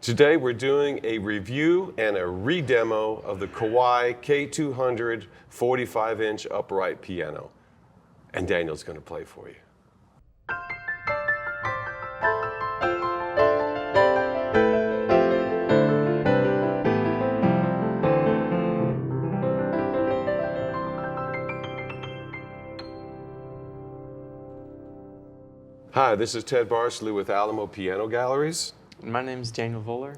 Today we're doing a review and a re-demo of the Kawai K-200 45-inch upright piano. And Daniel's going to play for you. Hi, this is Ted Barsley with Alamo Piano Galleries. My name's Daniel Voeller.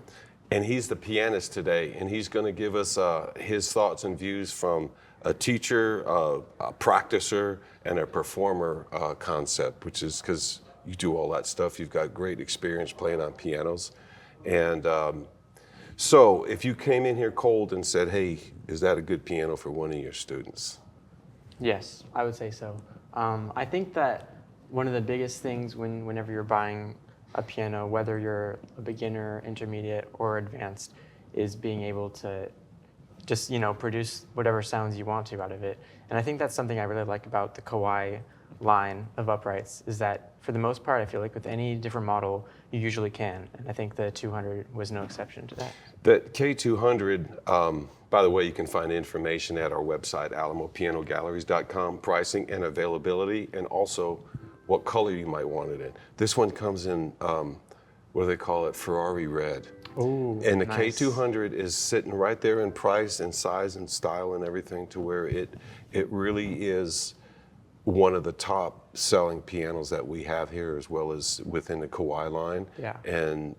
And he's the pianist today, and he's going to give us his thoughts and views from a teacher, a practicer, and a performer concept, which is because you do all that stuff. You've got great experience playing on pianos. And so if you came in here cold and said, hey, is that a good piano for one of your students? Yes, I would say so. I think that one of the biggest things whenever you're buying a piano, whether you're a beginner, intermediate, or advanced, is being able to just, produce whatever sounds you want to out of it. And I think that's something I really like about the Kawai line of uprights, is that for the most part, I feel like with any different model, you usually can. And I think the 200 was no exception to that. The K-200, by the way, you can find information at our website, alamopianogalleries.com, pricing and availability, and also what color you might want it in. This one comes in, what do they call it, Ferrari red. Ooh, and the nice. K-200 is sitting right there in price and size and style and everything, to where it really is one of the top selling pianos that we have here, as well as within the Kawai line. Yeah. And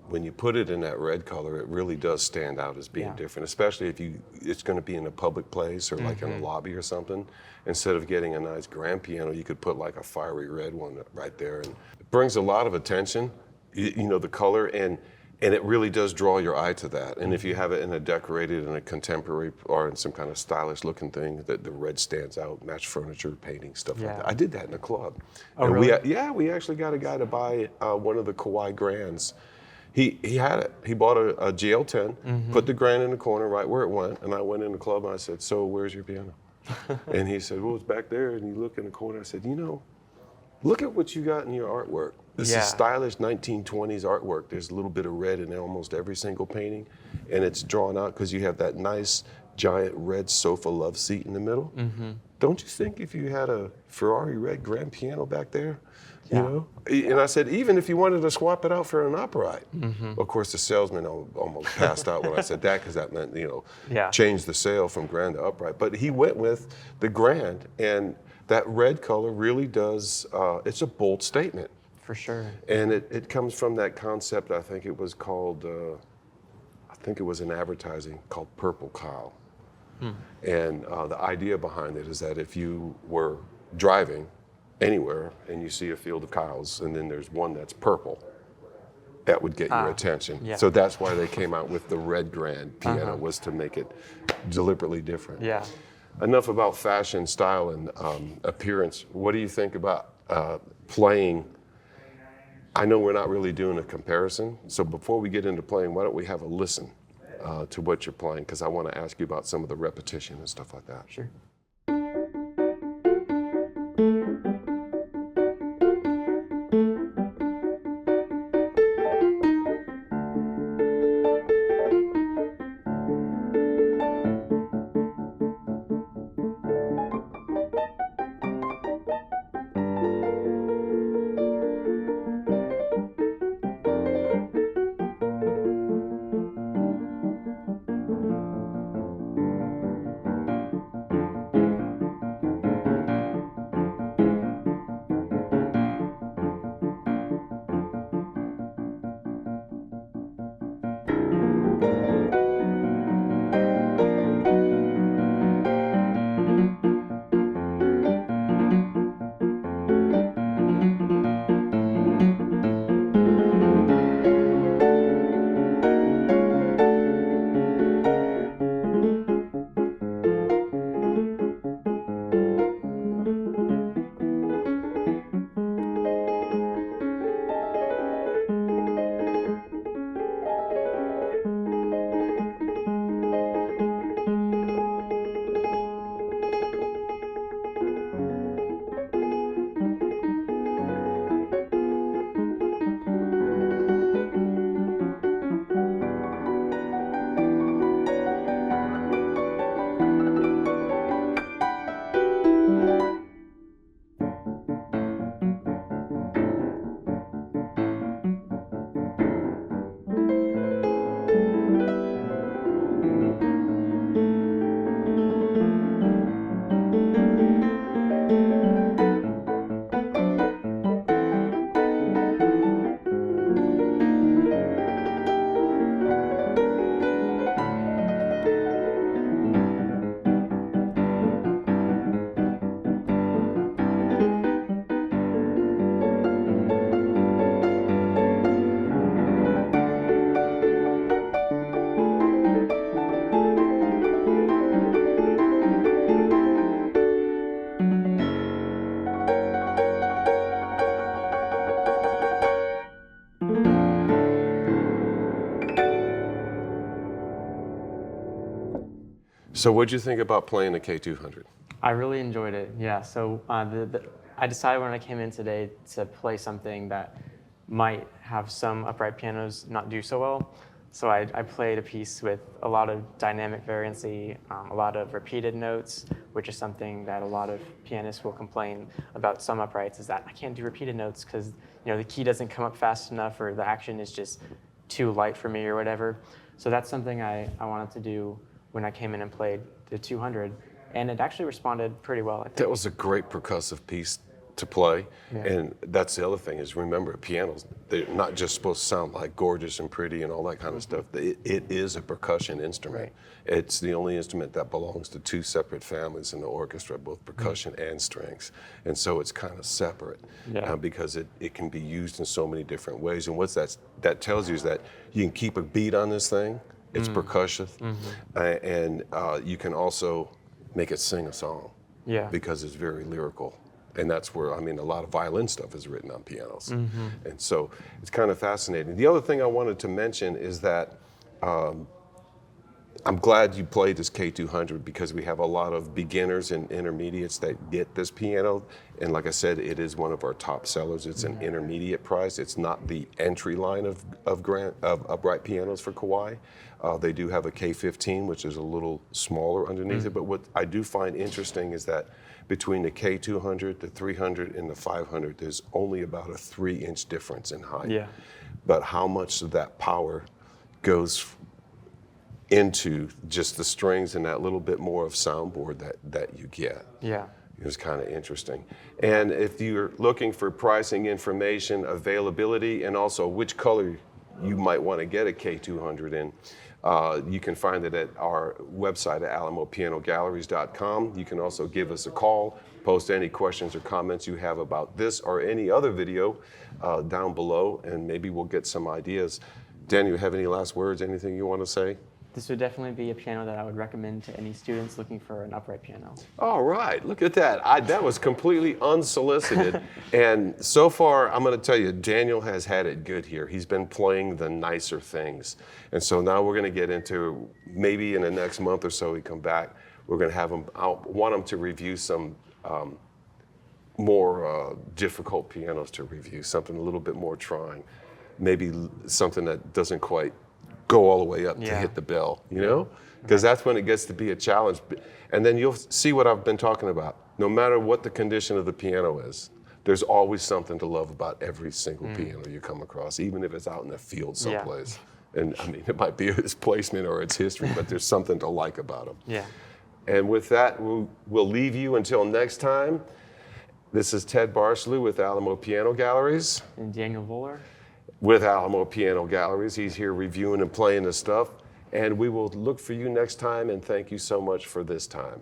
when you put it in that red color, it really does stand out as being different, especially if it's going to be in a public place or like in a lobby or something. Instead of getting a nice grand piano, you could put like a fiery red one right there. And it brings a lot of attention, the color, and it really does draw your eye to that. And if you have it in a decorated, in a contemporary, or in some kind of stylish looking thing, that the red stands out, match furniture, painting, stuff like that. I did that in a club. Oh, and really? we actually got a guy to buy one of the Kawai Grands. He had it. He bought a GL10, put the Grand in the corner right where it went, and I went in the club and I said, so where's your piano? And he said, well, it's back there. And you look in the corner. I said, look at what you got in your artwork. This is stylish 1920s artwork. There's a little bit of red in almost every single painting, and it's drawn out because you have that nice giant red sofa love seat in the middle. Don't you think if you had a Ferrari red grand piano back there, And I said, even if you wanted to swap it out for an upright. Of course, the salesman almost passed out when I said that, because that meant, change the sale from grand to upright. But he went with the grand, and that red color really does, it's a bold statement. For sure. And it comes from that concept, I think it was called, in advertising, called Purple Cow. And the idea behind it is that if you were driving anywhere and you see a field of cows and then there's one that's purple, that would get your attention. So that's why they came out with the red grand piano, was to make it deliberately different. Yeah. Enough about fashion, style, and appearance. What do you think about playing? I know we're not really doing a comparison, so before we get into playing, why don't we have a listen to what you're playing, because I want to ask you about some of the repetition and stuff like that. Sure. So what'd you think about playing the K-200? I really enjoyed it. Yeah. So I decided when I came in today to play something that might have some upright pianos not do so well. So I played a piece with a lot of dynamic variancy, a lot of repeated notes, which is something that a lot of pianists will complain about some uprights, is that I can't do repeated notes because the key doesn't come up fast enough, or the action is just too light for me or whatever. So that's something I wanted to do when I came in and played the 200, and it actually responded pretty well, I think. That was a great percussive piece to play. Yeah. And that's the other thing is, remember, pianos, they're not just supposed to sound like gorgeous and pretty and all that kind of stuff. It is a percussion instrument. Right. It's the only instrument that belongs to two separate families in the orchestra, both percussion and strings. And so it's kind of separate because it can be used in so many different ways. And what that tells you is that you can keep a beat on this thing. It's percussive. And you can also make it sing a song because it's very lyrical. And that's where, a lot of violin stuff is written on pianos. And so it's kind of fascinating. The other thing I wanted to mention is that I'm glad you played this K-200 because we have a lot of beginners and intermediates that get this piano. And like I said, it is one of our top sellers. It's an intermediate price. It's not the entry line of upright pianos for Kawai. They do have a K-15, which is a little smaller underneath it. But what I do find interesting is that between the K-200, the 300, and the 500, there's only about a 3-inch difference in height. Yeah. But how much of that power goes into just the strings and that little bit more of soundboard that you get. Yeah. It was kind of interesting. And if you're looking for pricing information, availability, and also which color you might want to get a K-200 in, you can find it at our website at alamopianogalleries.com. You can also give us a call, post any questions or comments you have about this or any other video down below, and maybe we'll get some ideas. Dan, you have any last words, anything you want to say? This would definitely be a piano that I would recommend to any students looking for an upright piano. All right, look at that. That was completely unsolicited. And so far, I'm going to tell you, Daniel has had it good here. He's been playing the nicer things. And so now we're going to get into, maybe in the next month or so, we come back, we're going to have him, I want him to review some more difficult pianos to review, something a little bit more trying. Maybe something that doesn't quite go all the way up to hit the bell, because that's when it gets to be a challenge. And then you'll see what I've been talking about. No matter what the condition of the piano is, there's always something to love about every single piano you come across, even if it's out in the field someplace. And it might be its placement or its history, but there's something to like about them. Yeah. And with that, we'll leave you until next time. This is Ted Barslew with Alamo Piano Galleries. And Daniel Voeller. With Alamo Piano Galleries. He's here reviewing and playing the stuff. And we will look for you next time, and thank you so much for this time.